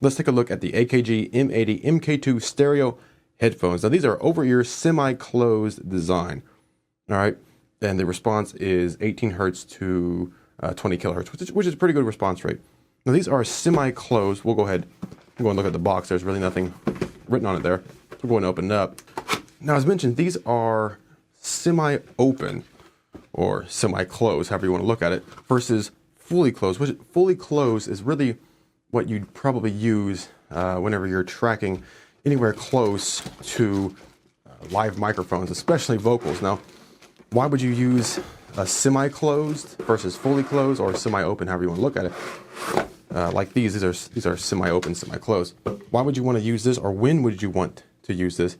Let's take a look at the Akg M80 Mkii stereo headphones. Now these are over-ear semi-closed design. All right, and the response is 18 hertz to 20 kilohertz, which is a pretty good response rate. Now these are semi-closed. We'll go ahead and go and look at the box. There's really nothing written on it there. We're going to open it up. Now, as mentioned, these are semi-open or semi-closed, however you want to look at it, versus fully closed. Which fully closed is really what you'd probably use whenever you're tracking anywhere close to live microphones, especially vocals. Now, why would you use a semi-closed versus fully closed, or semi-open, however you want to look at it? Like these are semi-open, semi-closed. Why would you want to use this, or when would you want to use this?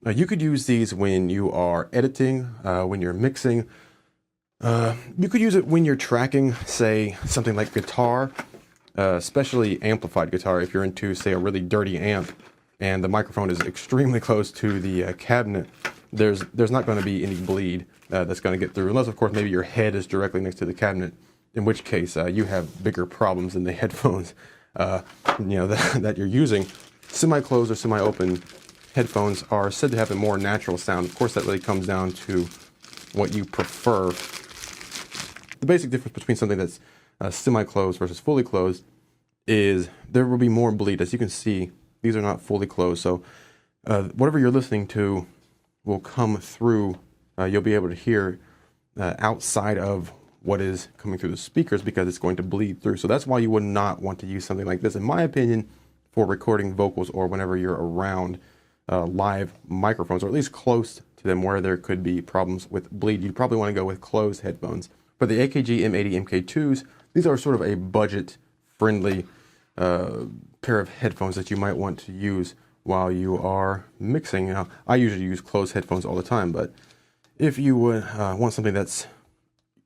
You could use these when you are editing, when you're mixing. You could use it when you're tracking, say, something like guitar, especially amplified guitar. If you're into, say, a really dirty amp and the microphone is extremely close to the cabinet, there's not going to be any bleed that's going to get through, unless, of course, maybe your head is directly next to the cabinet, in which case you have bigger problems than the headphones that you're using. Semi-closed or semi-open headphones are said to have a more natural sound. Of course, that really comes down to what you prefer. The basic difference between something that's semi-closed versus fully closed is there will be more bleed. As you can see, these are not fully closed, so whatever you're listening to will come through. You'll be able to hear outside of what is coming through the speakers, because it's going to bleed through. So that's why you would not want to use something like this, in my opinion, for recording vocals or whenever you're around live microphones, or at least close to them where there could be problems with bleed. You'd probably want to go with closed headphones. But the Akg M80 Mkii, these are sort of a budget-friendly pair of headphones that you might want to use while you are mixing. Now, I usually use closed headphones all the time, but if you would want something that's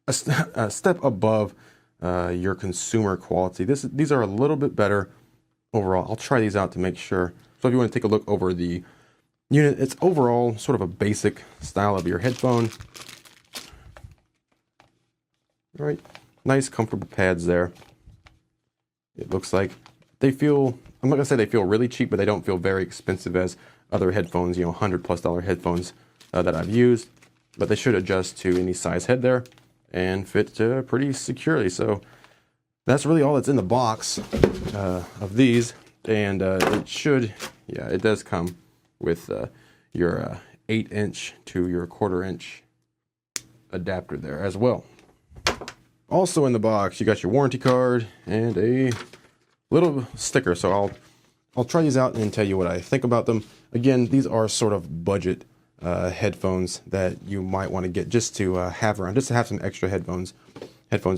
a step above your consumer quality, these are a little bit better overall. I'll try these out to make sure. So if you want to take a look over the unit, it's overall sort of a basic style of your headphone. All right, nice comfortable pads there. It looks like they feel, I'm not gonna say they feel really cheap, but they don't feel very expensive as other headphones, $100+ headphones that I've used. But they should adjust to any size head there and fit pretty securely. So that's really all that's in the box of these. And it should, yeah, it does come with your 8-inch to your 1/4-inch adapter there as well. Also in the box, you got your warranty card and a little sticker. So I'll try these out and tell you what I think about them. Again, these are sort of budget headphones that you might want to get just to have around, just to have some extra headphones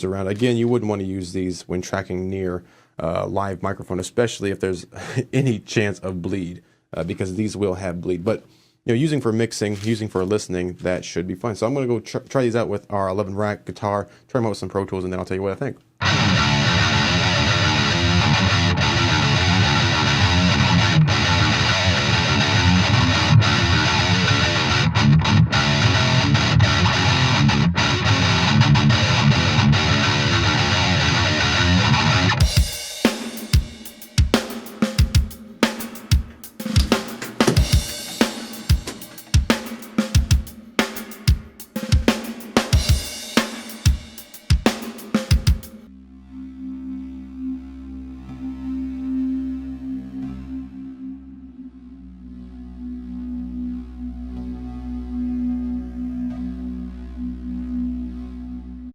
around. Again, you wouldn't want to use these when tracking near live microphone, especially if there's any chance of bleed, because these will have bleed. But using for mixing, using for listening, that should be fine. So I'm going to go try these out with our 11 rack guitar, try them out with some Pro Tools, and then I'll tell you what I think.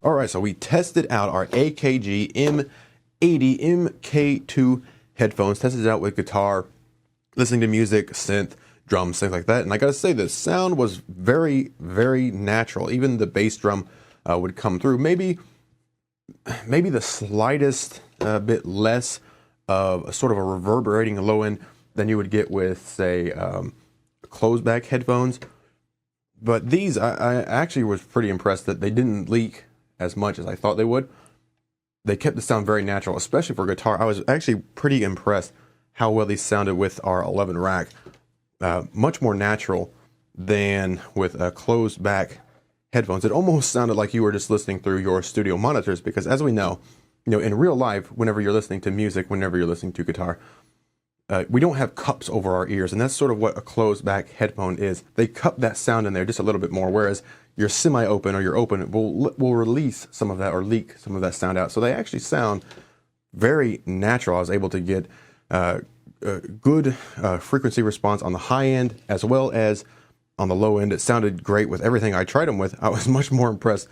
All right, so we tested out our Akg M80 Mkii headphones, tested it out with guitar, listening to music, synth, drums, things like that. And I gotta say, the sound was very, very natural. Even the bass drum would come through. Maybe the slightest bit less of a sort of a reverberating low end than you would get with, say, closed back headphones. But these, I actually was pretty impressed that they didn't leak as much as I thought they would. They kept the sound very natural, especially for guitar. I was actually pretty impressed how well these sounded with our 11 rack. Much more natural than with closed back headphones. It almost sounded like you were just listening through your studio monitors, because as we know, in real life, whenever you're listening to music, whenever you're listening to guitar, we don't have cups over our ears, and that's sort of what a closed back headphone is. They cup that sound in there just a little bit more, whereas your semi-open or your open will release some of that or leak some of that sound out. So they actually sound very natural. I was able to get good frequency response on the high end as well as on the low end. It sounded great with everything I tried them with. I was much more impressed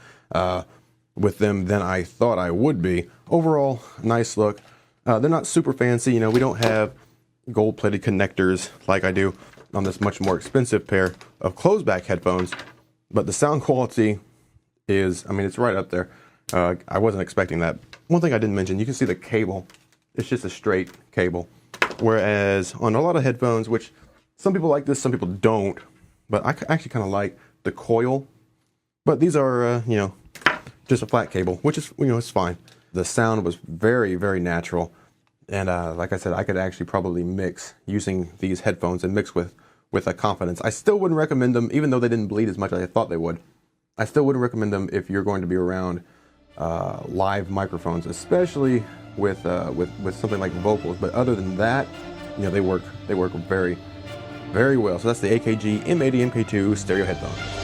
with them than I thought I would be. Overall, nice look. They're not super fancy. We don't have gold-plated connectors like I do on this much more expensive pair of closed-back headphones, but the sound quality is, it's right up there. I wasn't expecting that. One thing I didn't mention, you can see the cable. It's just a straight cable, whereas on a lot of headphones, which some people like this, some people don't, but I actually kind of like the coil. But these are, just a flat cable, which is, it's fine. The sound was very, very natural. And like I said, I could actually probably mix using these headphones and mix with a confidence. I still wouldn't recommend them, even though they didn't bleed as much as I thought they would. I still wouldn't recommend them if you're going to be around live microphones, especially with something like vocals. But other than that, they work very, very well. So that's the Akg M80 Mkii stereo headphones.